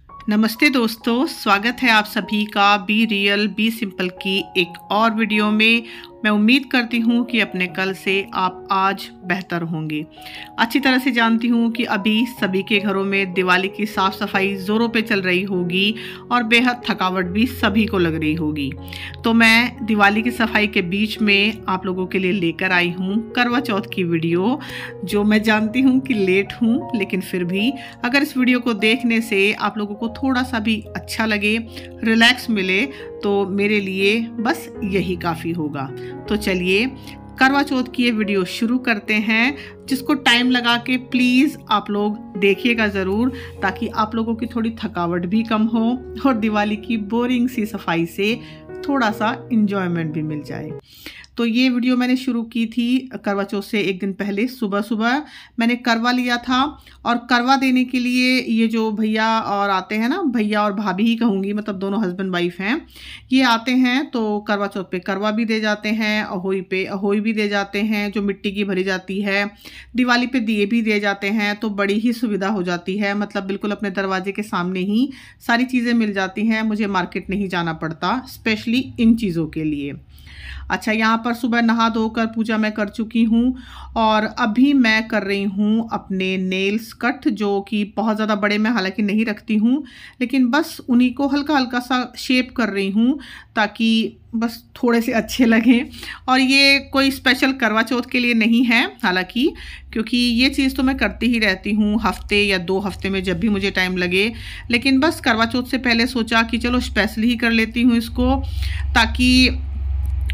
नमस्ते दोस्तों, स्वागत है आप सभी का बी रियल बी सिंपल की एक और वीडियो में। मैं उम्मीद करती हूँ कि अपने कल से आप आज बेहतर होंगे। अच्छी तरह से जानती हूँ कि अभी सभी के घरों में दिवाली की साफ़ सफाई ज़ोरों पे चल रही होगी और बेहद थकावट भी सभी को लग रही होगी। तो मैं दिवाली की सफाई के बीच में आप लोगों के लिए लेकर आई हूँ करवा चौथ की वीडियो, जो मैं जानती हूँ कि लेट हूँ, लेकिन फिर भी अगर इस वीडियो को देखने से आप लोगों को थोड़ा सा भी अच्छा लगे, रिलैक्स मिले, तो मेरे लिए बस यही काफ़ी होगा। तो चलिए करवा चौथ की ये वीडियो शुरू करते हैं, जिसको टाइम लगा के प्लीज़ आप लोग देखिएगा ज़रूर, ताकि आप लोगों की थोड़ी थकावट भी कम हो और दिवाली की बोरिंग सी सफाई से थोड़ा सा इंजॉयमेंट भी मिल जाए। तो ये वीडियो मैंने शुरू की थी करवा चौथ से एक दिन पहले। सुबह सुबह मैंने करवा लिया था, और करवा देने के लिए ये जो भैया और आते हैं ना, भैया और भाभी ही कहूँगी, मतलब दोनों हस्बैंड वाइफ हैं, ये आते हैं तो करवा चौथ पे करवा भी दे जाते हैं, अहोई पे अहोई भी दे जाते हैं जो मिट्टी की भरी जाती है, दिवाली पे दिए भी दे जाते हैं। तो बड़ी ही सुविधा हो जाती है, मतलब बिल्कुल अपने दरवाजे के सामने ही सारी चीज़ें मिल जाती हैं, मुझे मार्केट नहीं जाना पड़ता स्पेशली इन चीज़ों के लिए। अच्छा, यहाँ पर सुबह नहा धोकर पूजा मैं कर चुकी हूँ, और अभी मैं कर रही हूँ अपने नेल्स कट, जो कि बहुत ज़्यादा बड़े मैं हालांकि नहीं रखती हूँ, लेकिन बस उन्हीं को हल्का हल्का सा शेप कर रही हूँ ताकि बस थोड़े से अच्छे लगें। और ये कोई स्पेशल करवा चौथ के लिए नहीं है हालांकि, क्योंकि ये चीज़ तो मैं करती ही रहती हूँ हफ्ते या 2 हफ्ते में जब भी मुझे टाइम लगे, लेकिन बस करवा चौथ से पहले सोचा कि चलो स्पेशली ही कर लेती हूँ इसको, ताकि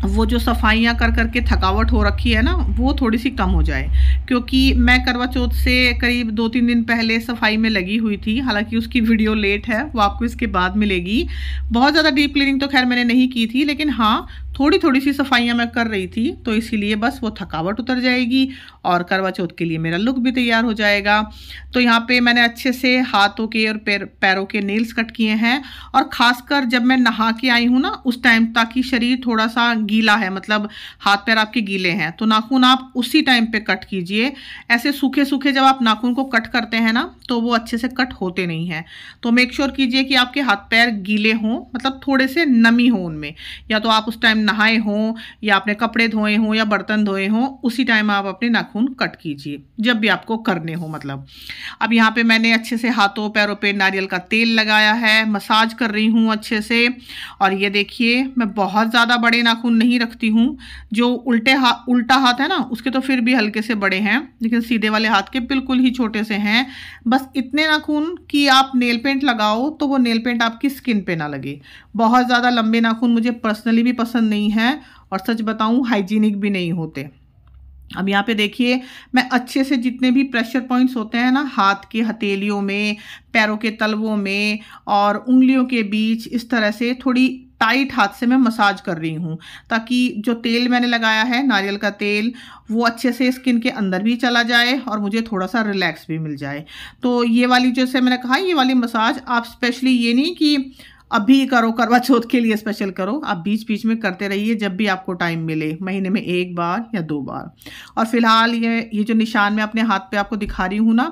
वो जो सफाइयाँ कर करके थकावट हो रखी है ना, वो थोड़ी सी कम हो जाए। क्योंकि मैं करवा चौथ से करीब 2-3 दिन पहले सफाई में लगी हुई थी, हालांकि उसकी वीडियो लेट है, वो आपको इसके बाद मिलेगी। बहुत ज़्यादा डीप क्लीनिंग तो खैर मैंने नहीं की थी, लेकिन हाँ थोड़ी थोड़ी सी सफाइयाँ मैं कर रही थी, तो इसीलिए बस वो थकावट उतर जाएगी और करवा चौथ के लिए मेरा लुक भी तैयार हो जाएगा। तो यहाँ पे मैंने अच्छे से हाथों के और पैरों के नेल्स कट किए हैं, और ख़ासकर जब मैं नहा के आई हूँ ना उस टाइम, ताकि शरीर थोड़ा सा गीला है, मतलब हाथ पैर आपके गीले हैं, तो नाखून आप उसी टाइम पे कट कीजिए। ऐसे सूखे सूखे जब आप नाखून को कट करते हैं ना, तो वो अच्छे से कट होते नहीं हैं। तो मेक श्योर कीजिए कि आपके हाथ पैर गीले हों, मतलब थोड़े से नमी हो उनमें, या तो आप उस टाइम नहाए हों या आपने कपड़े धोए हों या बर्तन धोए हों, उसी टाइम आप अपने नाखून कट कीजिए जब भी आपको करने हो। मतलब अब यहाँ पे मैंने अच्छे से हाथों पैरों पे नारियल का तेल लगाया है, मसाज कर रही हूँ अच्छे से। और ये देखिए, मैं बहुत ज़्यादा बड़े नाखून नहीं रखती हूँ, जो उल्टा हाथ है ना उसके तो फिर भी हल्के से बड़े हैं, लेकिन सीधे वाले हाथ के बिल्कुल ही छोटे से हैं। बस इतने नाखून कि आप नेल पेंट लगाओ तो वो नेल पेंट आपकी स्किन पे ना लगे। बहुत ज़्यादा लंबे नाखून मुझे पर्सनली भी पसंद नहीं है, और सच बताऊँ हाइजीनिक भी नहीं होते। अब यहाँ पे देखिए, मैं अच्छे से जितने भी प्रेशर पॉइंट्स होते हैं ना हाथ के हथेलियों में, पैरों के तलवों में और उंगलियों के बीच, इस तरह से थोड़ी टाइट हाथ से मैं मसाज कर रही हूँ, ताकि जो तेल मैंने लगाया है नारियल का तेल, वो अच्छे से स्किन के अंदर भी चला जाए और मुझे थोड़ा सा रिलैक्स भी मिल जाए। तो ये वाली, जैसे मैंने कहा, ये वाली मसाज आप स्पेशली ये नहीं कि अभी करो, करवा चौथ के लिए स्पेशल करो, आप बीच बीच में करते रहिए जब भी आपको टाइम मिले, महीने में 1 बार या 2 बार। और फिलहाल ये जो निशान मैं अपने हाथ पे आपको दिखा रही हूँ ना,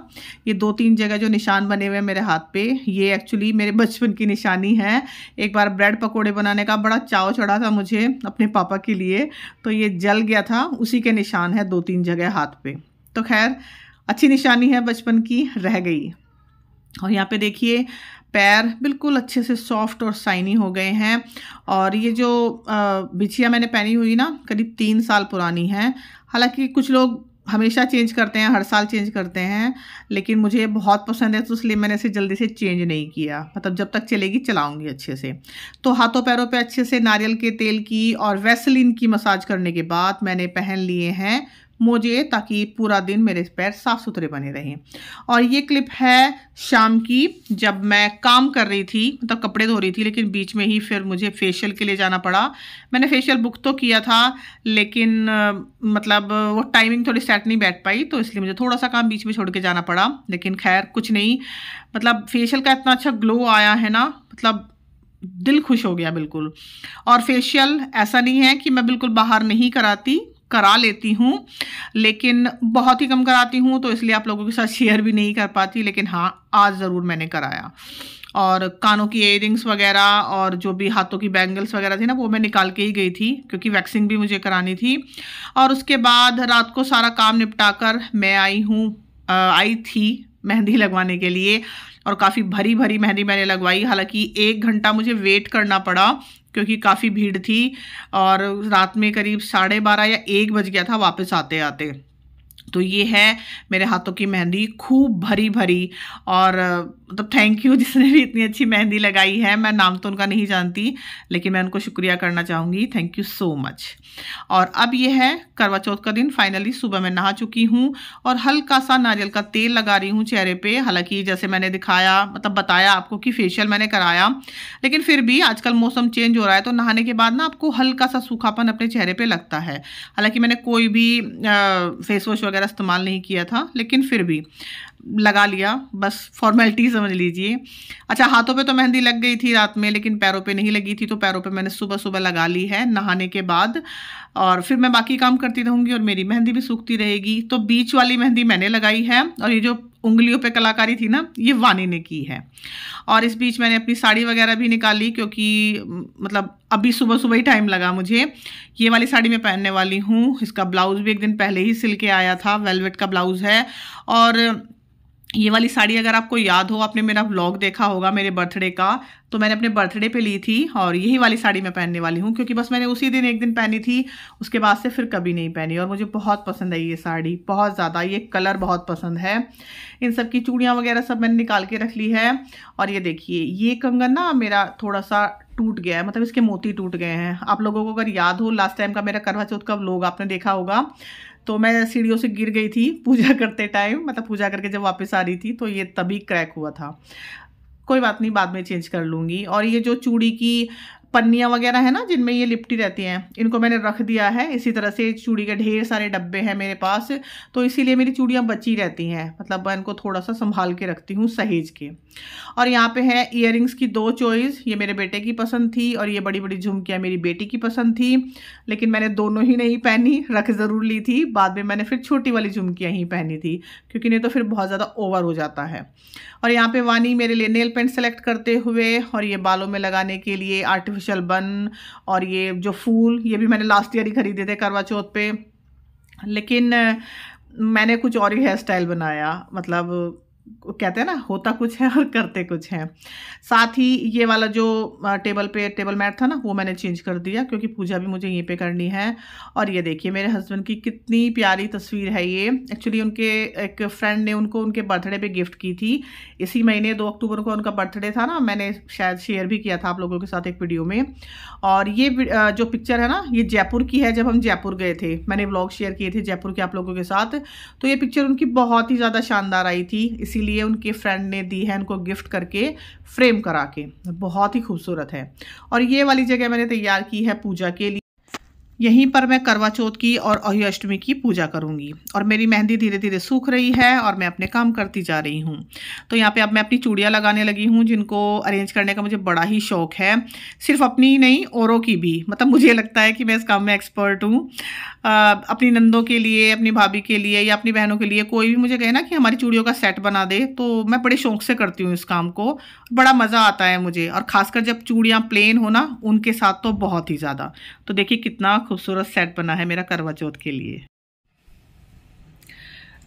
ये 2-3 जगह जो निशान बने हुए हैं मेरे हाथ पे, ये एक्चुअली मेरे बचपन की निशानी है। एक बार ब्रेड पकोड़े बनाने का बड़ा चाव चढ़ा था मुझे अपने पापा के लिए, तो ये जल गया था, उसी के निशान है 2-3 जगह हाथ पे। तो खैर अच्छी निशानी है, बचपन की रह गई। और यहाँ पे देखिए, पैर बिल्कुल अच्छे से सॉफ्ट और शाइनी हो गए हैं। और ये जो बिछिया मैंने पहनी हुई ना, करीब 3 साल पुरानी है। हालांकि कुछ लोग हमेशा चेंज करते हैं, हर साल चेंज करते हैं, लेकिन मुझे ये बहुत पसंद है, तो इसलिए मैंने इसे जल्दी से चेंज नहीं किया। मतलब जब तक चलेगी चलाऊंगी अच्छे से। तो हाथों पैरों पे अच्छे से नारियल के तेल की और वैसलीन की मसाज करने के बाद मैंने पहन लिए हैं मोजे, ताकि पूरा दिन मेरे पैर साफ सुथरे बने रहें। और ये क्लिप है शाम की, जब मैं काम कर रही थी, मतलब कपड़े धो रही थी, लेकिन बीच में ही फिर मुझे फेशियल के लिए जाना पड़ा। मैंने फेशियल बुक तो किया था, लेकिन मतलब वो टाइमिंग थोड़ी सेट नहीं बैठ पाई, तो इसलिए मुझे थोड़ा सा काम बीच में छोड़ के जाना पड़ा। लेकिन खैर कुछ नहीं, मतलब फेशियल का इतना अच्छा ग्लो आया है ना, मतलब दिल खुश हो गया बिल्कुल। और फेशियल ऐसा नहीं है कि मैं बिल्कुल बाहर नहीं कराती, करा लेती हूँ, लेकिन बहुत ही कम कराती हूँ, तो इसलिए आप लोगों के साथ शेयर भी नहीं कर पाती। लेकिन हाँ, आज ज़रूर मैंने कराया। और कानों की इयररिंग्स वगैरह और जो भी हाथों की बैंगल्स वगैरह थी ना, वो मैं निकाल के ही गई थी क्योंकि वैक्सिंग भी मुझे करानी थी। और उसके बाद रात को सारा काम निपटा कर मैं आई थी मेहंदी लगवाने के लिए। और काफ़ी भरी भरी मेहंदी मैंने लगवाई, हालांकि 1 घंटा मुझे वेट करना पड़ा क्योंकि काफ़ी भीड़ थी और रात में करीब 12:30 या 1 बज गया था वापस आते आते। तो ये है मेरे हाथों की मेहंदी, खूब भरी भरी। और मतलब थैंक यू जिसने भी इतनी अच्छी मेहंदी लगाई है। मैं नाम तो उनका नहीं जानती, लेकिन मैं उनको शुक्रिया करना चाहूँगी। Thank you so much. और अब ये है करवा चौथ का दिन। फाइनली सुबह मैं नहा चुकी हूँ और हल्का सा नारियल का तेल लगा रही हूँ चेहरे पे। हालांकि जैसे मैंने दिखाया, मतलब बताया आपको कि फेशियल मैंने कराया, लेकिन फिर भी आजकल मौसम चेंज हो रहा है तो नहाने के बाद ना आपको हल्का सा सूखापन अपने चेहरे पे लगता है। हालांकि मैंने कोई भी फेस वॉश वगैरह इस्तेमाल नहीं किया था, लेकिन फिर भी लगा लिया, बस फॉर्मेलिटी समझ लीजिए। अच्छा, हाथों पे तो मेहंदी लग गई थी रात में, लेकिन पैरों पे नहीं लगी थी, तो पैरों पे मैंने सुबह सुबह लगा ली है नहाने के बाद। और फिर मैं बाकी काम करती रहूँगी और मेरी मेहंदी भी सूखती रहेगी। तो बीच वाली मेहंदी मैंने लगाई है और ये जो उंगलियों पे कलाकारी थी ना, ये वानी ने की है। और इस बीच मैंने अपनी साड़ी वगैरह भी निकाली क्योंकि मतलब अभी सुबह सुबह ही टाइम लगा मुझे। ये वाली साड़ी मैं पहनने वाली हूँ। इसका ब्लाउज भी एक दिन पहले ही सिल के आया था, वेलवेट का ब्लाउज है। और ये वाली साड़ी अगर आपको याद हो, आपने मेरा व्लॉग देखा होगा मेरे बर्थडे का, तो मैंने अपने बर्थडे पे ली थी और यही वाली साड़ी मैं पहनने वाली हूँ क्योंकि बस मैंने उसी दिन एक दिन पहनी थी, उसके बाद से फिर कभी नहीं पहनी। और मुझे बहुत पसंद है ये साड़ी, बहुत ज़्यादा। ये कलर बहुत पसंद है। इन सब की चूड़ियाँ वगैरह सब मैंने निकाल के रख ली है। और ये देखिए, ये कंगन ना मेरा थोड़ा सा टूट गया है, मतलब इसके मोती टूट गए हैं। आप लोगों को अगर याद हो, लास्ट टाइम का मेरा करवा चौथ का व्लॉग आपने देखा होगा, तो मैं सीढ़ियों से गिर गई थी पूजा करते टाइम, मतलब पूजा करके जब वापस आ रही थी, तो ये तभी क्रैक हुआ था। कोई बात नहीं, बाद में चेंज कर लूँगी। और ये जो चूड़ी की पन्नियाँ वगैरह है ना, जिनमें ये लिपटी रहती हैं, इनको मैंने रख दिया है। इसी तरह से चूड़ी के ढेर सारे डब्बे हैं मेरे पास, तो इसीलिए मेरी चूड़ियाँ बची रहती हैं। मतलब मैं इनको थोड़ा सा संभाल के रखती हूँ सहेज के। और यहाँ पे है इयररिंग्स की 2 चॉइस। ये मेरे बेटे की पसंद थी और ये बड़ी बड़ी झुमकियाँ मेरी बेटी की पसंद थी, लेकिन मैंने दोनों ही नहीं पहनी, रख ज़रूर ली थी। बाद में मैंने फिर छोटी वाली झुमकियाँ ही पहनी थी क्योंकि नहीं तो फिर बहुत ज़्यादा ओवर हो जाता है। और यहाँ पे वानी मेरे लिए नेल पेंट सेलेक्ट करते हुए, और ये बालों में लगाने के लिए आर्टिफिशियल बन, और ये जो फूल, ये भी मैंने लास्ट ईयर ही खरीदे थे करवा चौथ पे, लेकिन मैंने कुछ और ही हेयर स्टाइल बनाया। मतलब कहते हैं ना, होता कुछ है और करते कुछ हैं। साथ ही ये वाला जो टेबल मैट था ना, वो मैंने चेंज कर दिया क्योंकि पूजा भी मुझे यहीं पे करनी है। और ये देखिए मेरे हस्बैंड की कितनी प्यारी तस्वीर है ये। एक्चुअली उनके एक फ्रेंड ने उनको उनके बर्थडे पे गिफ्ट की थी। इसी महीने 2 अक्टूबर को उनका बर्थडे था ना, मैंने शायद शेयर भी किया था आप लोगों के साथ एक वीडियो में। और ये जो पिक्चर है ना, ये जयपुर की है। जब हम जयपुर गए थे, मैंने व्लॉग शेयर किए थे जयपुर के आप लोगों के साथ, तो ये पिक्चर उनकी बहुत ही ज़्यादा शानदार आई थी, इसीलिए उनके फ्रेंड ने दी है उनको गिफ्ट करके, फ्रेम करा के। बहुत ही खूबसूरत है। और ये वाली जगह मैंने तैयार की है पूजा के लिए। यहीं पर मैं करवा चौथ की और अहिया अष्टमी की पूजा करूंगी। और मेरी मेहंदी धीरे धीरे सूख रही है और मैं अपने काम करती जा रही हूँ। तो यहाँ पे अब मैं अपनी चूड़ियाँ लगाने लगी हूँ, जिनको अरेंज करने का मुझे बड़ा ही शौक है। सिर्फ अपनी ही नहीं, औरों की भी। मतलब मुझे लगता है कि मैं इस काम में एक्सपर्ट हूँ। अपनी नंदों के लिए, अपनी भाभी के लिए या अपनी बहनों के लिए, कोई भी मुझे कहे ना कि हमारी चूड़ियों का सेट बना दे, तो मैं बड़े शौक से करती हूँ इस काम को। बड़ा मज़ा आता है मुझे, और ख़ासकर जब चूड़ियाँ प्लेन हो ना, उनके साथ तो बहुत ही ज़्यादा। तो देखिए कितना खूबसूरत सेट बना है मेरा करवा चौथ के लिए।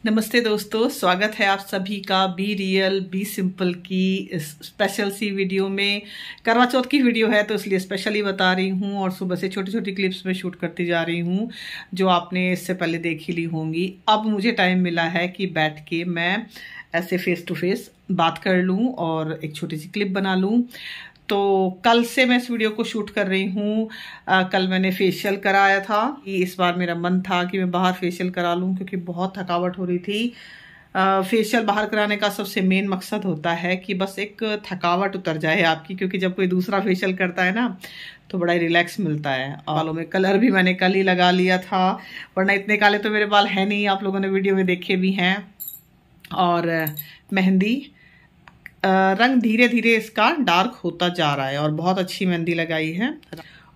नमस्ते दोस्तों, स्वागत है आप सभी का बी रियल बी सिंपल की इस स्पेशल सी वीडियो में। करवा चौथ की वीडियो है तो इसलिए स्पेशली बता रही हूँ, और सुबह से छोटी छोटी क्लिप्स में शूट करती जा रही हूँ जो आपने इससे पहले देख ही ली होंगी। अब मुझे टाइम मिला है कि बैठ के मैं ऐसे फेस टू फेस बात कर लूँ और एक छोटी सी क्लिप बना लूँ। तो कल से मैं इस वीडियो को शूट कर रही हूँ। कल मैंने फेशियल कराया था। इस बार मेरा मन था कि मैं बाहर फेशियल करा लूँ क्योंकि बहुत थकावट हो रही थी। फेशियल बाहर कराने का सबसे मेन मकसद होता है कि बस एक थकावट उतर जाए आपकी, क्योंकि जब कोई दूसरा फेशियल करता है ना तो बड़ा ही रिलैक्स मिलता है। बालों में कलर भी मैंने कल ही लगा लिया था, वरना इतने काले तो मेरे बाल हैं नहीं, आप लोगों ने वीडियो में देखे भी हैं। और मेहंदी रंग धीरे धीरे इसका डार्क होता जा रहा है और बहुत अच्छी मेहंदी लगाई है।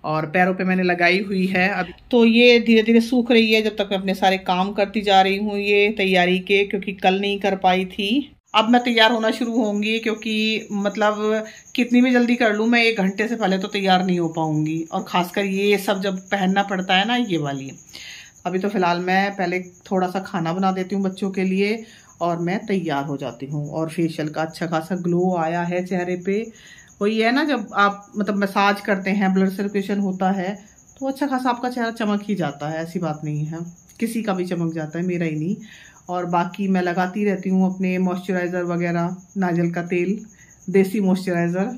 और पैरों पे मैंने लगाई हुई है अभी। तो ये धीरे धीरे सूख रही है जब तक मैं अपने सारे काम करती जा रही हूँ ये तैयारी के, क्योंकि कल नहीं कर पाई थी। अब मैं तैयार होना शुरू होंगी, क्योंकि मतलब कितनी भी जल्दी कर लूँ मैं 1 घंटे से पहले तो तैयार नहीं हो पाऊंगी, और ख़ासकर ये सब जब पहनना पड़ता है ना, ये वाली। अभी तो फ़िलहाल मैं पहले थोड़ा सा खाना बना देती हूँ बच्चों के लिए और मैं तैयार हो जाती हूँ। और फेशियल का अच्छा खासा ग्लो आया है चेहरे पे। वही है ना, जब आप मतलब मसाज करते हैं, ब्लड सर्कुलेशन होता है, तो अच्छा खासा आपका चेहरा चमक ही जाता है। ऐसी बात नहीं है, किसी का भी चमक जाता है, मेरा ही नहीं। और बाकी मैं लगाती रहती हूँ अपने मॉइस्चराइज़र वगैरह, नारियल का तेल, देसी मॉइस्चराइज़र।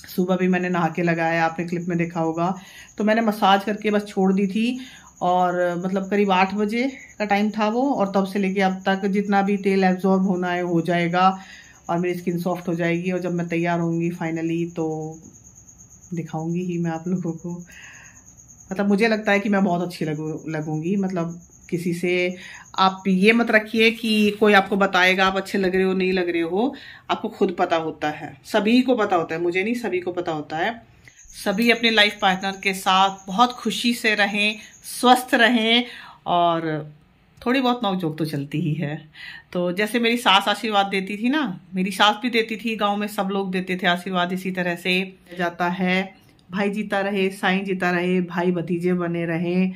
सुबह भी मैंने नहा के लगाया, आपने क्लिप में देखा होगा। तो मैंने मसाज करके बस छोड़ दी थी, और मतलब करीब 8 बजे का टाइम था वो, और तब से लेके अब तक जितना भी तेल एब्जॉर्ब होना है हो जाएगा, और मेरी स्किन सॉफ्ट हो जाएगी। और जब मैं तैयार होंगी फाइनली तो दिखाऊंगी ही मैं आप लोगों को। मतलब मुझे लगता है कि मैं बहुत अच्छी लगूंगी। मतलब किसी से आप ये मत रखिए कि कोई आपको बताएगा आप अच्छे लग रहे हो नहीं लग रहे हो, आपको खुद पता होता है, सभी को पता होता है, मुझे नहीं, सभी को पता होता है। सभी अपने लाइफ पार्टनर के साथ बहुत खुशी से रहें, स्वस्थ रहें, और थोड़ी बहुत नोक-झोंक तो चलती ही है। तो जैसे मेरी सास आशीर्वाद देती थी ना, मेरी सास भी देती थी, गांव में सब लोग देते थे आशीर्वाद, इसी तरह से जाता है। भाई जीता रहे, साईं जीता रहे, भाई भतीजे बने रहें।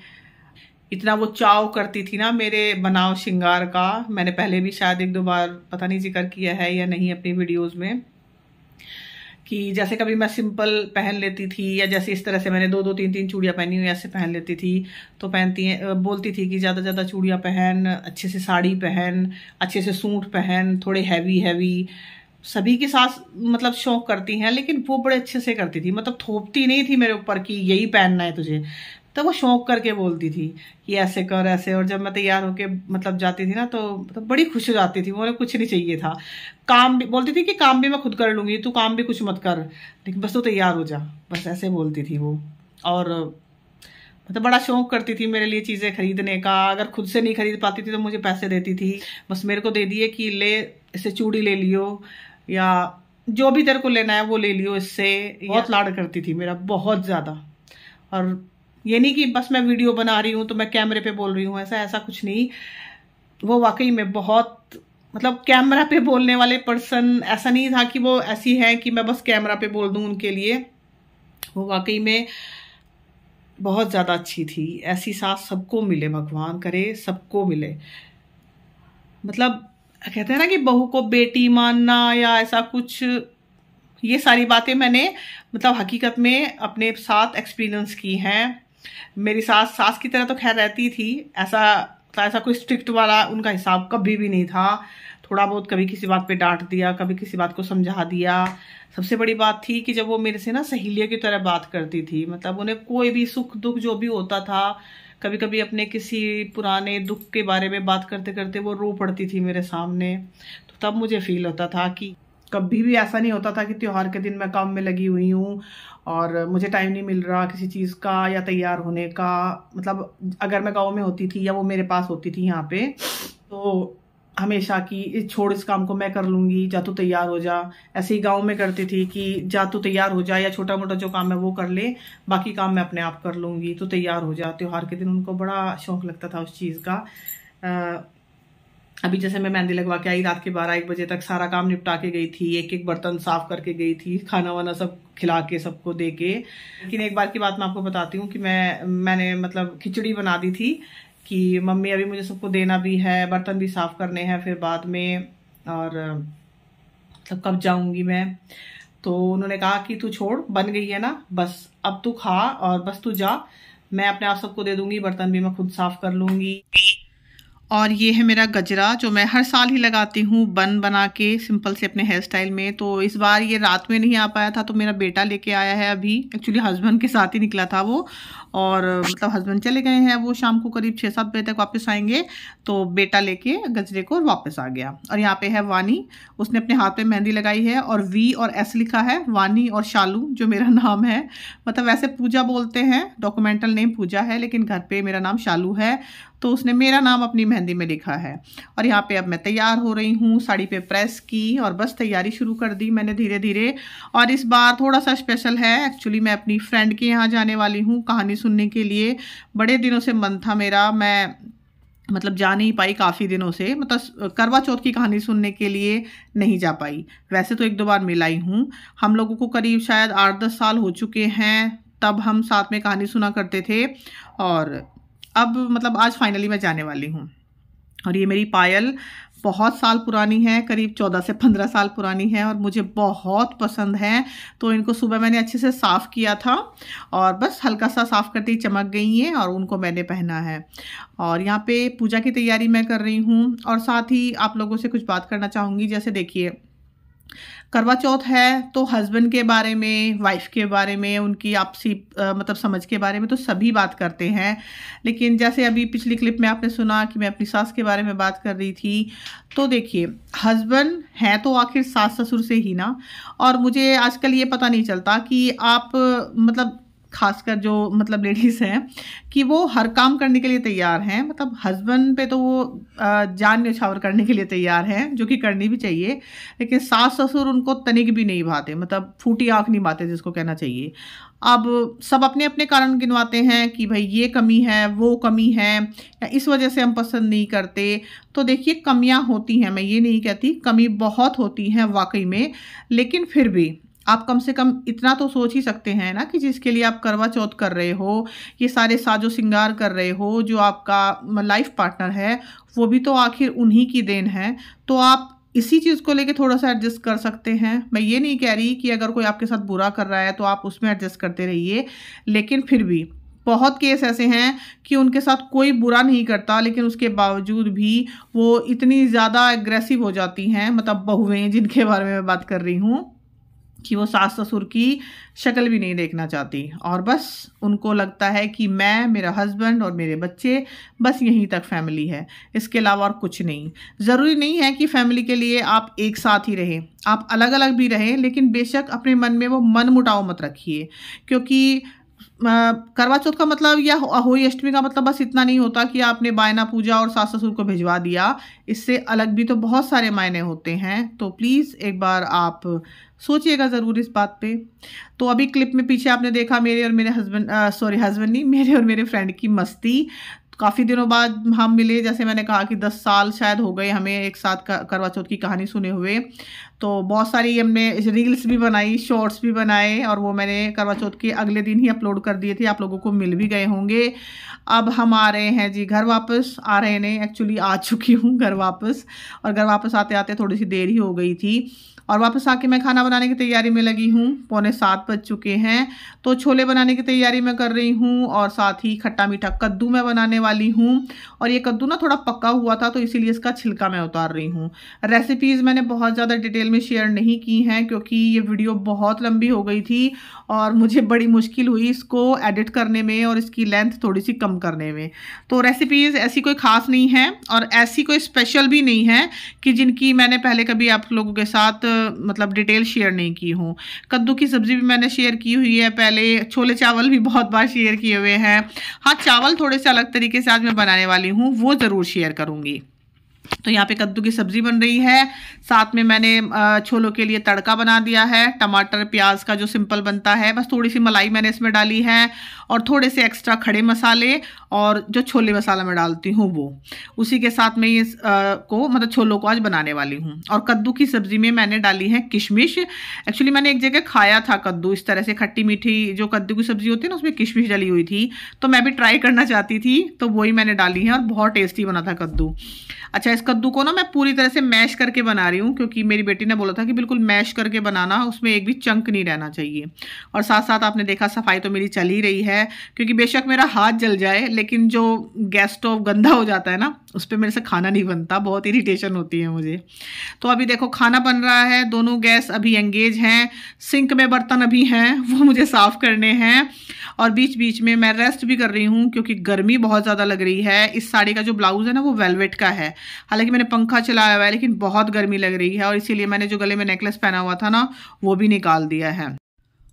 इतना वो चाव करती थी ना मेरे बनाव श्रृंगार का। मैंने पहले भी शायद 1-2 बार पता नहीं जिक्र किया है या नहीं अपनी वीडियोस में, कि जैसे कभी मैं सिंपल पहन लेती थी, या जैसे इस तरह से मैंने 2-2 3-3 चूड़ियाँ पहनी हुई ऐसे पहन लेती थी, तो बोलती थी कि ज़्यादा ज़्यादा चूड़ियाँ पहन, अच्छे से साड़ी पहन, अच्छे से सूट पहन, थोड़े हैवी हैवी। सभी के साथ मतलब शौक करती हैं, लेकिन वो बड़े अच्छे से करती थी, मतलब थोपती नहीं थी मेरे ऊपर कि यही पहनना है तुझे। तो वो शौक करके बोलती थी कि ऐसे कर ऐसे। और जब मैं तैयार होके मतलब जाती थी ना, तो मतलब बड़ी खुश हो जाती थी। मुझे कुछ नहीं चाहिए था, काम भी बोलती थी कि काम भी मैं खुद कर लूंगी, तू काम भी कुछ मत कर, लेकिन बस तू तैयार हो जा, बस ऐसे बोलती थी वो। और मतलब बड़ा शौक करती थी मेरे लिए चीज़ें खरीदने का। अगर खुद से नहीं खरीद पाती थी तो मुझे पैसे देती थी, बस मेरे को दे दिए कि ले, इससे चूड़ी ले लियो, या जो भी तेरे को लेना है वो ले लियो इससे। बहुत लाड करती थी मेरा, बहुत ज़्यादा। और ये नहीं कि बस मैं वीडियो बना रही हूँ तो मैं कैमरे पे बोल रही हूँ, ऐसा ऐसा कुछ नहीं। वो वाकई में बहुत मतलब कैमरा पे बोलने वाले पर्सन, ऐसा नहीं था कि वो ऐसी है कि मैं बस कैमरा पे बोल दूँ उनके लिए। वो वाकई में बहुत ज़्यादा अच्छी थी। ऐसी सास सबको मिले, भगवान करे सबको मिले। मतलब कहते हैं ना कि बहू को बेटी मानना या ऐसा कुछ, ये सारी बातें मैंने मतलब हकीकत में अपने साथ एक्सपीरियंस की हैं। मेरी सास की तरह तो खैर रहती थी, ऐसा कोई स्ट्रिक्ट वाला उनका हिसाब कभी भी नहीं था। थोड़ा बहुत कभी किसी बात पे डांट दिया, कभी किसी बात को समझा दिया। सबसे बड़ी बात थी कि जब वो मेरे से ना सहेलियों की तरह बात करती थी, मतलब उन्हें कोई भी सुख दुख जो भी होता था, कभी कभी अपने किसी पुराने दुख के बारे में बात करते करते वो रो पड़ती थी मेरे सामने। तो तब मुझे फील होता था कि कभी भी ऐसा नहीं होता था कि त्योहार के दिन मैं काम में लगी हुई हूँ और मुझे टाइम नहीं मिल रहा किसी चीज़ का या तैयार होने का। मतलब अगर मैं गाँव में होती थी या वो मेरे पास होती थी यहाँ पे, तो हमेशा कि छोड़ इस काम को मैं कर लूँगी, जा तू तैयार हो जा। ऐसे ही गाँव में करती थी कि जा तू तैयार हो जा, या छोटा मोटा जो काम है वो कर ले, बाकी काम मैं अपने आप कर लूँगी, तू तैयार हो जा। त्योहार के दिन उनको बड़ा शौक लगता था उस चीज़ का। अभी जैसे मैं मेहंदी लगवा के आई, रात के 12-1 बजे तक सारा काम निपटा के गई थी, एक एक बर्तन साफ करके गई थी, खाना वाना सब खिला के सबको दे के। लेकिन एक बार की बात मैं आपको बताती हूँ कि मैंने मतलब खिचड़ी बना दी थी कि मम्मी अभी मुझे सबको देना भी है, बर्तन भी साफ करने हैं फिर बाद में, और मतलब कब जाऊंगी मैं। तो उन्होंने कहा कि तू छोड़, बन गई है ना, बस अब तू खा और बस तू जा, मैं अपने आप सबको दे दूंगी, बर्तन भी मैं खुद साफ कर लूंगी। और ये है मेरा गजरा जो मैं हर साल ही लगाती हूँ बन बना के सिंपल से अपने हेयर स्टाइल में। तो इस बार ये रात में नहीं आ पाया था, तो मेरा बेटा लेके आया है। अभी एक्चुअली हस्बैंड के साथ ही निकला था वो, और मतलब हस्बैंड चले गए हैं, वो शाम को करीब 6-7 बजे तक वापस आएंगे। तो बेटा लेके गजरे को वापस आ गया। और यहाँ पे है वानी, उसने अपने हाथ में मेहंदी लगाई है और V और S लिखा है, वानी और शालू जो मेरा नाम है। मतलब वैसे पूजा बोलते हैं, डॉक्यूमेंटल नेम पूजा है, लेकिन घर पे मेरा नाम शालू है, तो उसने मेरा नाम अपनी मेहंदी में लिखा है। और यहाँ पे अब मैं तैयार हो रही हूँ, साड़ी पे प्रेस की और बस तैयारी शुरू कर दी मैंने धीरे धीरे। और इस बार थोड़ा सा स्पेशल है, एक्चुअली मैं अपनी फ्रेंड के यहाँ जाने वाली हूँ कहानी सुनने के लिए। बड़े दिनों से मन था मेरा, मैं मतलब जा नहीं पाई काफ़ी दिनों से, मतलब करवा चौथ की कहानी सुनने के लिए नहीं जा पाई। वैसे तो 1-2 बार मिल आई हूँ। हम लोगों को करीब शायद 8-10 साल हो चुके हैं, तब हम साथ में कहानी सुना करते थे। और अब मतलब आज फाइनली मैं जाने वाली हूँ। और ये मेरी पायल बहुत साल पुरानी है, करीब 14 से 15 साल पुरानी है और मुझे बहुत पसंद है। तो इनको सुबह मैंने अच्छे से साफ़ किया था और बस हल्का सा साफ़ करते ही चमक गई हैं और उनको मैंने पहना है। और यहाँ पे पूजा की तैयारी मैं कर रही हूँ और साथ ही आप लोगों से कुछ बात करना चाहूँगी। जैसे देखिए, करवा चौथ है तो हस्बैंड के बारे में, वाइफ के बारे में, उनकी आपसी मतलब समझ के बारे में तो सभी बात करते हैं। लेकिन जैसे अभी पिछली क्लिप में आपने सुना कि मैं अपनी सास के बारे में बात कर रही थी, तो देखिए हस्बैंड हैं तो आखिर सास ससुर से ही ना। और मुझे आजकल ये पता नहीं चलता कि आप मतलब खासकर जो मतलब लेडीज़ हैं कि वो हर काम करने के लिए तैयार हैं। मतलब हस्बैंड पे तो वो जान न्यौछावर करने के लिए तैयार हैं, जो कि करनी भी चाहिए। लेकिन सास ससुर उनको तनिक भी नहीं भाते, मतलब फूटी आँख नहीं भाते जिसको कहना चाहिए। अब सब अपने अपने कारण गिनवाते हैं कि भाई ये कमी है, वो कमी है, या इस वजह से हम पसंद नहीं करते। तो देखिए कमियां होती हैं, मैं ये नहीं कहती, कमी बहुत होती हैं वाकई में। लेकिन फिर भी आप कम से कम इतना तो सोच ही सकते हैं ना कि जिसके लिए आप करवा चौथ कर रहे हो, ये सारे साजो श्रृंगार कर रहे हो, जो आपका लाइफ पार्टनर है, वो भी तो आखिर उन्हीं की देन है। तो आप इसी चीज़ को लेके थोड़ा सा एडजस्ट कर सकते हैं। मैं ये नहीं कह रही कि अगर कोई आपके साथ बुरा कर रहा है तो आप उसमें एडजस्ट करते रहिए, लेकिन फिर भी बहुत केस ऐसे हैं कि उनके साथ कोई बुरा नहीं करता, लेकिन उसके बावजूद भी वो इतनी ज़्यादा एग्रेसिव हो जाती हैं, मतलब बहुएं जिनके बारे में मैं बात कर रही हूँ, कि वो सास ससुर की शक्ल भी नहीं देखना चाहती। और बस उनको लगता है कि मैं, मेरा हस्बैंड और मेरे बच्चे, बस यहीं तक फैमिली है, इसके अलावा और कुछ नहीं। ज़रूरी नहीं है कि फैमिली के लिए आप एक साथ ही रहें, आप अलग अलग भी रहें, लेकिन बेशक अपने मन में वो मन मुटाव मत रखिए। क्योंकि करवा चौथ का मतलब या होली अष्टमी का मतलब बस इतना नहीं होता कि आपने बायना पूजा और सास ससुर को भिजवा दिया। इससे अलग भी तो बहुत सारे मायने होते हैं। तो प्लीज़ एक बार आप सोचिएगा ज़रूर इस बात पे। तो अभी क्लिप में पीछे आपने देखा मेरे और मेरे हस्बैंड नहीं, मेरे और मेरे फ्रेंड की मस्ती। काफ़ी दिनों बाद हम मिले, जैसे मैंने कहा कि 10 साल शायद हो गए हमें एक साथ करवा चौथ की कहानी सुने हुए। तो बहुत सारी हमने रील्स भी बनाई, शॉर्ट्स भी बनाए, और वो मैंने करवा चौथ के अगले दिन ही अपलोड कर दिए थे। आप लोगों को मिल भी गए होंगे। अब हम आ रहे हैं जी घर वापस, आ रहे हैं, एक्चुअली आ चुकी हूँ घर वापस। और घर वापस आते आते थोड़ी सी देर ही हो गई थी। और वापस आके मैं खाना बनाने की तैयारी में लगी हूँ। 6:45 बज चुके हैं। तो छोले बनाने की तैयारी मैं कर रही हूँ और साथ ही खट्टा मीठा कद्दू मैं बनाने वाली हूँ। और ये कद्दू ना थोड़ा पका हुआ था, तो इसीलिए इसका छिलका मैं उतार रही हूँ। रेसिपीज़ मैंने बहुत ज़्यादा डिटेल में शेयर नहीं की हैं, क्योंकि ये वीडियो बहुत लंबी हो गई थी और मुझे बड़ी मुश्किल हुई इसको एडिट करने में और इसकी लेंथ थोड़ी सी कम करने में। तो रेसिपीज़ ऐसी कोई ख़ास नहीं है और ऐसी कोई स्पेशल भी नहीं है कि जिनकी मैंने पहले कभी आप लोगों के साथ मतलब डिटेल शेयर नहीं की हूँ। कद्दू की सब्ज़ी भी मैंने शेयर की हुई है पहले, छोले चावल भी बहुत बार शेयर किए हुए हैं। हाँ, चावल थोड़े से अलग तरीके से आज मैं बनाने वाली हूँ, वो ज़रूर शेयर करूँगी। तो यहाँ पे कद्दू की सब्ज़ी बन रही है, साथ में मैंने छोलों के लिए तड़का बना दिया है, टमाटर प्याज का जो सिंपल बनता है। बस थोड़ी सी मलाई मैंने इसमें डाली है और थोड़े से एक्स्ट्रा खड़े मसाले, और जो छोले मसाला मैं डालती हूँ वो, उसी के साथ में ये को मतलब छोलों को आज बनाने वाली हूँ। और कद्दू की सब्ज़ी में मैंने डाली है किशमिश। एक्चुअली मैंने एक जगह खाया था कद्दू इस तरह से, खट्टी मीठी जो कद्दू की सब्ज़ी होती है ना, उसमें किशमिश डली हुई थी, तो मैं भी ट्राई करना चाहती थी, तो वही मैंने डाली है और बहुत टेस्टी बना था कद्दू। अच्छा, इस कद्दू को ना मैं पूरी तरह से मैश करके बना रही हूँ, क्योंकि मेरी बेटी ने बोला था कि बिल्कुल मैश करके बनाना, उसमें एक भी चंक नहीं रहना चाहिए। और साथ साथ आपने देखा सफाई तो मेरी चल ही रही है, क्योंकि बेशक मेरा हाथ जल जाए, लेकिन जो गैस स्टोव गंदा हो जाता है ना, उस पर मेरे से खाना नहीं बनता, बहुत इरिटेशन होती है मुझे। तो अभी देखो खाना बन रहा है, दोनों गैस अभी एंगेज हैं, सिंक में बर्तन अभी हैं, वो मुझे साफ़ करने हैं। और बीच बीच में मैं रेस्ट भी कर रही हूँ, क्योंकि गर्मी बहुत ज़्यादा लग रही है। इस साड़ी का जो ब्लाउज़ है ना, वो वेलवेट का है, हालांकि मैंने पंखा चलाया हुआ है, लेकिन बहुत गर्मी लग रही है, और इसीलिए मैंने जो गले में नेकलेस पहना हुआ था ना, वो भी निकाल दिया है।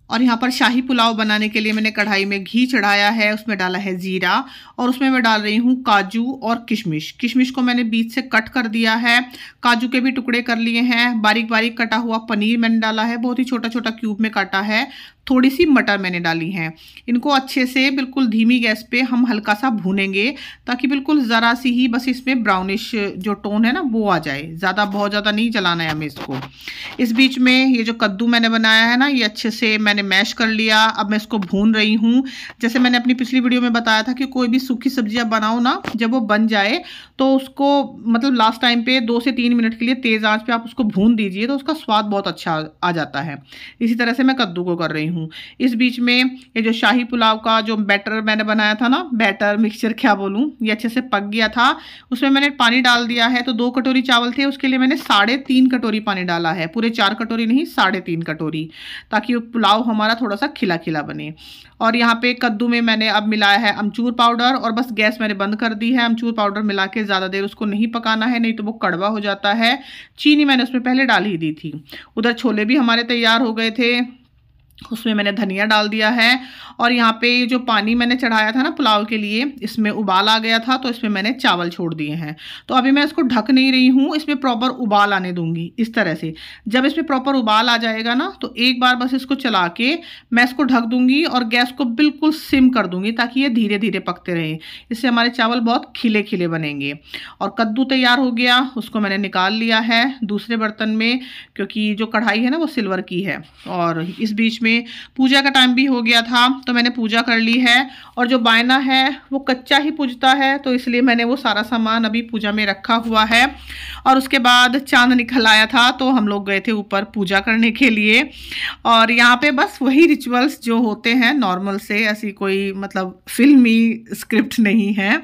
और यहाँ पर शाही पुलाव बनाने के लिए मैंने कढ़ाई में घी चढ़ाया है, उसमें डाला है ज़ीरा, और उसमें मैं डाल रही हूँ काजू और किशमिश। किशमिश को मैंने बीच से कट कर दिया है, काजू के भी टुकड़े कर लिए हैं, बारीक बारीक कटा हुआ पनीर मैंने डाला है, बहुत ही छोटा छोटा क्यूब में काटा है, थोड़ी सी मटर मैंने डाली हैं। इनको अच्छे से बिल्कुल धीमी गैस पे हम हल्का सा भूनेंगे ताकि बिल्कुल ज़रा सी ही बस इसमें ब्राउनिश जो टोन है ना वो आ जाए, ज़्यादा बहुत ज़्यादा नहीं जलाना है हमें इसको। इस बीच में ये जो कद्दू मैंने बनाया है ना, ये अच्छे से मैंने मैश कर लिया। अब मैं इसको भून रही हूँ। जैसे मैंने अपनी पिछली वीडियो में बताया था कि कोई भी सूखी सब्जी आप बनाओ ना, जब वो बन जाए तो उसको मतलब लास्ट टाइम पे 2 से 3 मिनट के लिए तेज़ आंच पे आप उसको भून दीजिए तो उसका स्वाद बहुत अच्छा आ जाता है। इसी तरह से मैं कद्दू को कर रही हूँ। इस बीच में ये जो शाही पुलाव का जो बैटर मैंने बनाया था ना, बैटर मिक्सचर क्या बोलूँ, ये अच्छे से पक गया था। उसमें मैंने पानी डाल दिया है। तो 2 कटोरी चावल थे, उसके लिए मैंने 3.5 कटोरी पानी डाला है। पूरे 4 कटोरी नहीं, 3.5 कटोरी, ताकि वो पुलाव हमारा थोड़ा सा खिला खिला बने। और यहाँ पे कद्दू में मैंने अब मिलाया है अमचूर पाउडर और बस गैस मैंने बंद कर दी है। अमचूर पाउडर मिला के ज़्यादा देर उसको नहीं पकाना है, नहीं तो वो कड़वा हो जाता है। चीनी मैंने उसमें पहले डाल ही दी थी। उधर छोले भी हमारे तैयार हो गए थे, उसमें मैंने धनिया डाल दिया है। और यहाँ पे जो पानी मैंने चढ़ाया था ना पुलाव के लिए, इसमें उबाल आ गया था तो इसमें मैंने चावल छोड़ दिए हैं। तो अभी मैं इसको ढक नहीं रही हूँ, इसमें प्रॉपर उबाल आने दूंगी इस तरह से। जब इसमें प्रॉपर उबाल आ जाएगा ना तो एक बार बस इसको चला के मैं इसको ढक दूंगी और गैस को बिल्कुल सिम कर दूंगी ताकि ये धीरे धीरे पकते रहें। इससे हमारे चावल बहुत खिले खिले बनेंगे। और कद्दू तैयार हो गया, उसको मैंने निकाल लिया है दूसरे बर्तन में, क्योंकि जो कढ़ाई है ना वो सिल्वर की है। और इस बीच में पूजा का टाइम भी हो गया था तो मैंने पूजा कर ली है। और जो बायना है वो कच्चा ही पूजता है, तो इसलिए मैंने वो सारा सामान अभी पूजा में रखा हुआ है। और उसके बाद चांद निकल आया था तो हम लोग गए थे ऊपर पूजा करने के लिए। और यहाँ पे बस वही रिचुअल्स जो होते हैं नॉर्मल से, ऐसी कोई मतलब फिल्मी स्क्रिप्ट नहीं है।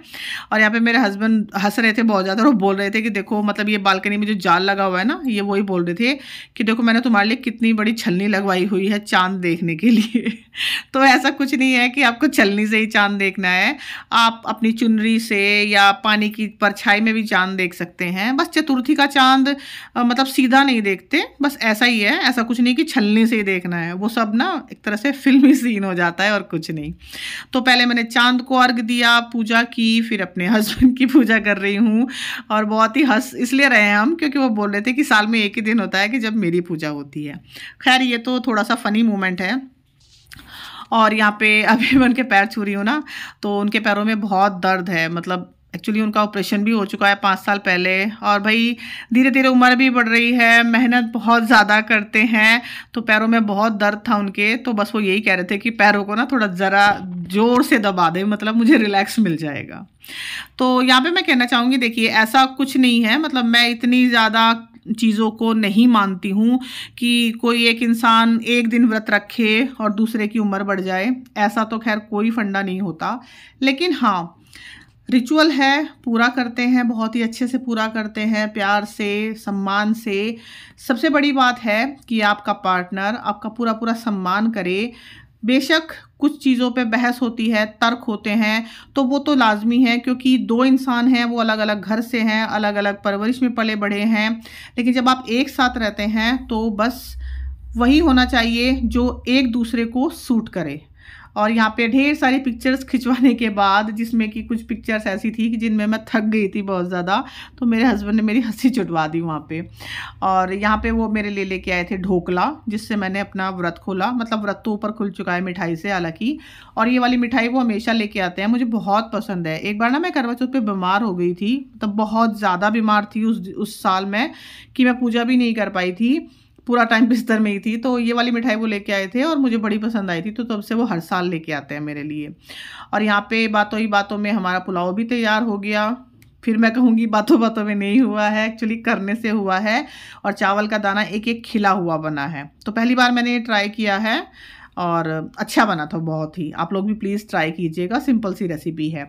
और यहाँ पे मेरे हस्बैंड हंस रहे थे बहुत ज़्यादा और बोल रहे थे कि देखो मतलब ये बालकनी में जो जाल लगा हुआ है ना, ये वही बोल रहे थे कि देखो मैंने तुम्हारे लिए कितनी बड़ी छलनी लगवाई हुई है चांद देखने के लिए। तो ऐसा कुछ नहीं है कि आपको छलनी से ही चांद देखना है, आप अपनी चुनरी से या पानी की परछाई में भी चांद देख सकते हैं। बस चतुर्थी का चांद मतलब सीधा नहीं देखते, बस ऐसा ही है, ऐसा कुछ नहीं कि छलनी से ही देखना है। वो सब ना एक तरह से फिल्मी सीन हो जाता है और कुछ नहीं। तो पहले मैंने चांद को अर्घ दिया, पूजा की, फिर अपने हस्बैंड की पूजा कर रही हूँ। और बहुत ही हंस इसलिए रहे हैं हम क्योंकि वो बोल रहे थे कि साल में एक ही दिन होता है कि जब मेरी पूजा होती है। खैर ये तो थोड़ा सा फनी मोमेंट है। और यहाँ पे अभी मैं उनके पैर छू रही हूँ ना, तो उनके पैरों में बहुत दर्द है। मतलब एक्चुअली उनका ऑपरेशन भी हो चुका है 5 साल पहले। और भाई धीरे धीरे उम्र भी बढ़ रही है, मेहनत बहुत ज़्यादा करते हैं, तो पैरों में बहुत दर्द था उनके। तो बस वो यही कह रहे थे कि पैरों को ना थोड़ा ज़रा ज़ोर से दबा दे, मतलब मुझे रिलैक्स मिल जाएगा। तो यहाँ पे मैं कहना चाहूँगी, देखिए ऐसा कुछ नहीं है, मतलब मैं इतनी ज़्यादा चीज़ों को नहीं मानती हूँ कि कोई एक इंसान एक दिन व्रत रखे और दूसरे की उम्र बढ़ जाए। ऐसा तो खैर कोई फंडा नहीं होता, लेकिन हाँ रिचुअल है, पूरा करते हैं, बहुत ही अच्छे से पूरा करते हैं, प्यार से, सम्मान से। सबसे बड़ी बात है कि आपका पार्टनर आपका पूरा पूरा सम्मान करे। बेशक कुछ चीज़ों पे बहस होती है, तर्क होते हैं, तो वो तो लाजमी है क्योंकि 2 इंसान हैं, वो अलग अलग घर से हैं, अलग अलग परवरिश में पले बढ़े हैं। लेकिन जब आप एक साथ रहते हैं तो बस वही होना चाहिए जो एक दूसरे को सूट करे। और यहाँ पे ढेर सारी पिक्चर्स खिंचवाने के बाद, जिसमें कि कुछ पिक्चर्स ऐसी थी कि जिनमें मैं थक गई थी बहुत ज़्यादा, तो मेरे हस्बैंड ने मेरी हंसी छुटवा दी वहाँ पे। और यहाँ पे वो मेरे लिए लेके आए थे ढोकला, जिससे मैंने अपना व्रत खोला। मतलब व्रत तो ऊपर खुल चुका है मिठाई से हालांकि, और ये वाली मिठाई वो हमेशा लेके आते हैं, मुझे बहुत पसंद है। एक बार ना मैं करवा चौथ पे बीमार हो गई थी, तब बहुत ज़्यादा बीमार थी उस साल में कि मैं पूजा भी नहीं कर पाई थी, पूरा टाइम बिस्तर में ही थी। तो ये वाली मिठाई वो लेके आए थे और मुझे बड़ी पसंद आई थी, तो तब से वो हर साल लेके आते हैं मेरे लिए। और यहाँ पे बातों ही बातों में हमारा पुलाव भी तैयार हो गया। फिर मैं कहूँगी बातों बातों में नहीं हुआ है, एक्चुअली करने से हुआ है। और चावल का दाना एक एक खिला हुआ बना है, तो पहली बार मैंने ये ट्राई किया है और अच्छा बना था बहुत ही। आप लोग भी प्लीज़ ट्राई कीजिएगा, सिंपल सी रेसिपी है।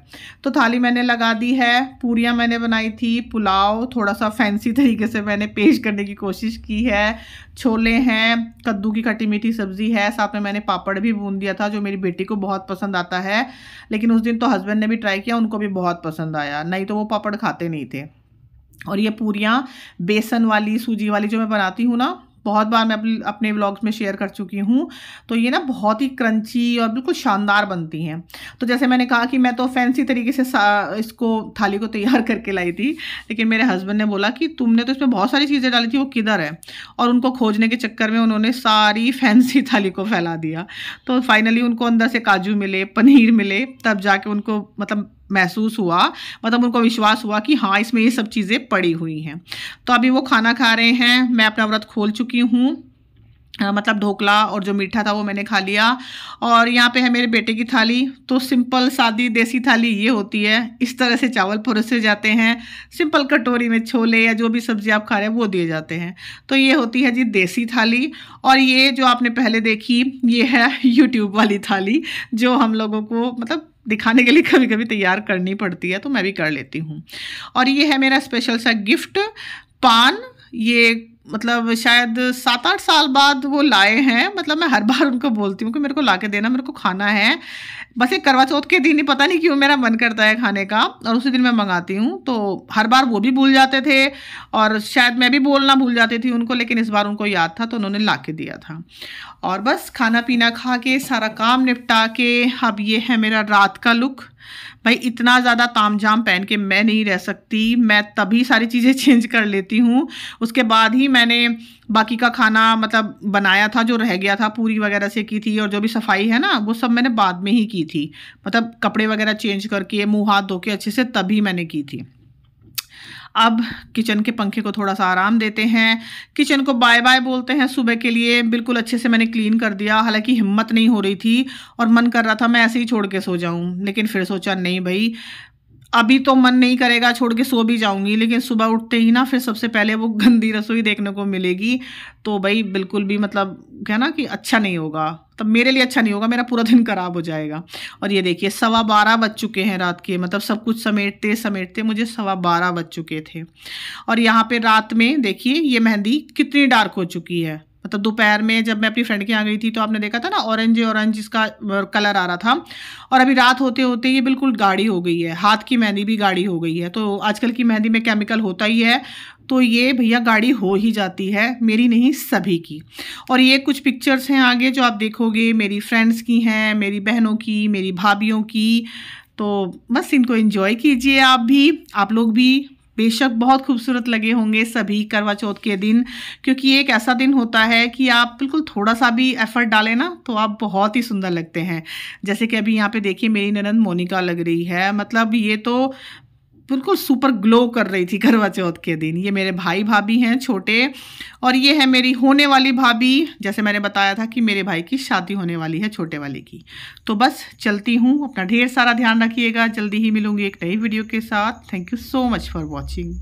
तो थाली मैंने लगा दी है, पूरियाँ मैंने बनाई थी, पुलाव थोड़ा सा फैंसी तरीके से मैंने पेश करने की कोशिश की है, छोले हैं, कद्दू की खट्टी मीठी सब्ज़ी है, साथ में मैंने पापड़ भी भून दिया था जो मेरी बेटी को बहुत पसंद आता है। लेकिन उस दिन तो हस्बैंड ने भी ट्राई किया, उनको भी बहुत पसंद आया, नहीं तो वो पापड़ खाते नहीं थे। और ये पूरियाँ बेसन वाली, सूजी वाली जो मैं बनाती हूँ ना, बहुत बार मैं अपने व्लॉग्स में शेयर कर चुकी हूँ। तो ये ना बहुत ही क्रंची और बिल्कुल शानदार बनती हैं। तो जैसे मैंने कहा कि मैं तो फैंसी तरीके से इसको थाली को तैयार करके लाई थी, लेकिन मेरे हस्बैंड ने बोला कि तुमने तो इसमें बहुत सारी चीज़ें डाली थी, वो किधर है। और उनको खोजने के चक्कर में उन्होंने सारी फैंसी थाली को फैला दिया। तो फाइनली उनको अंदर से काजू मिले, पनीर मिले, तब जाके उनको मतलब महसूस हुआ, मतलब उनको विश्वास हुआ कि हाँ इसमें ये सब चीज़ें पड़ी हुई हैं। तो अभी वो खाना खा रहे हैं। मैं अपना व्रत खोल चुकी हूँ, मतलब ढोकला और जो मीठा था वो मैंने खा लिया। और यहाँ पे है मेरे बेटे की थाली। तो सिंपल सादी देसी थाली ये होती है। इस तरह से चावल परोसे जाते हैं, सिंपल कटोरी में छोले या जो भी सब्जी आप खा रहे हैं वो दिए जाते हैं। तो ये होती है जी देसी थाली। और ये जो आपने पहले देखी ये है यूट्यूब वाली थाली, जो हम लोगों को मतलब दिखाने के लिए कभी कभी तैयार करनी पड़ती है, तो मैं भी कर लेती हूँ। और ये है मेरा स्पेशल सा गिफ्ट, पान। ये मतलब शायद 7-8 साल बाद वो लाए हैं। मतलब मैं हर बार उनको बोलती हूँ कि मेरे को ला के देना, मेरे को खाना है। बस एक करवा चौथ के दिन ही पता नहीं क्यों मेरा मन करता है खाने का, और उसी दिन मैं मंगाती हूँ। तो हर बार वो भी भूल जाते थे और शायद मैं भी बोलना भूल जाती थी उनको, लेकिन इस बार उनको याद था तो उन्होंने ला के दिया था। और बस खाना पीना खा के सारा काम निपटा के अब ये है मेरा रात का लुक। भाई इतना ज़्यादा तामझाम पहन के मैं नहीं रह सकती, मैं तभी सारी चीज़ें चेंज कर लेती हूँ। उसके बाद ही मैंने बाकी का खाना मतलब बनाया था, जो रह गया था पूरी वगैरह से की थी, और जो भी सफाई है ना वो सब मैंने बाद में ही की थी। मतलब कपड़े वगैरह चेंज करके मुँह हाथ धो के अच्छे से तभी मैंने की थी। अब किचन के पंखे को थोड़ा सा आराम देते हैं, किचन को बाय बाय बोलते हैं सुबह के लिए। बिल्कुल अच्छे से मैंने क्लीन कर दिया, हालांकि हिम्मत नहीं हो रही थी और मन कर रहा था मैं ऐसे ही छोड़ के सो जाऊं, लेकिन फिर सोचा नहीं भाई अभी तो मन नहीं करेगा, छोड़ के सो भी जाऊंगी, लेकिन सुबह उठते ही ना फिर सबसे पहले वो गंदी रसोई देखने को मिलेगी। तो भाई बिल्कुल भी मतलब क्या ना कि अच्छा नहीं होगा, तब मेरे लिए अच्छा नहीं होगा, मेरा पूरा दिन खराब हो जाएगा। और ये देखिए 12:15 बज चुके हैं रात के, मतलब सब कुछ समेटते समेटते मुझे 12:15 बज चुके थे। और यहाँ पे रात में देखिए ये मेहंदी कितनी डार्क हो चुकी है। मतलब दोपहर में जब मैं अपनी फ्रेंड के यहाँ गई थी तो आपने देखा था ना ऑरेंज इसका कलर आ रहा था, और अभी रात होते होते ये बिल्कुल गाढ़ी हो गई है, हाथ की मेहंदी भी गाढ़ी हो गई है। तो आजकल की मेहंदी में केमिकल होता ही है, तो ये भैया गाढ़ी हो ही जाती है, मेरी नहीं सभी की। और ये कुछ पिक्चर्स हैं आगे जो आप देखोगे, मेरी फ्रेंड्स की हैं, मेरी बहनों की, मेरी भाभीयों की। तो बस इनको एंजॉय कीजिए आप भी, आप लोग भी। बेशक बहुत खूबसूरत लगे होंगे सभी करवा चौथ के दिन, क्योंकि ये एक ऐसा दिन होता है कि आप बिल्कुल थोड़ा सा भी एफर्ट डालें ना तो आप बहुत ही सुंदर लगते हैं। जैसे कि अभी यहाँ पे देखिए मेरी ननंद मोनिका लग रही है, मतलब ये तो बिल्कुल सुपर ग्लो कर रही थी करवा चौथ के दिन। ये मेरे भाई भाभी हैं छोटे, और ये है मेरी होने वाली भाभी। जैसे मैंने बताया था कि मेरे भाई की शादी होने वाली है, छोटे वाले की। तो बस चलती हूँ, अपना ढेर सारा ध्यान रखिएगा। जल्दी ही मिलूंगी एक नई वीडियो के साथ। Thank you so much for watching.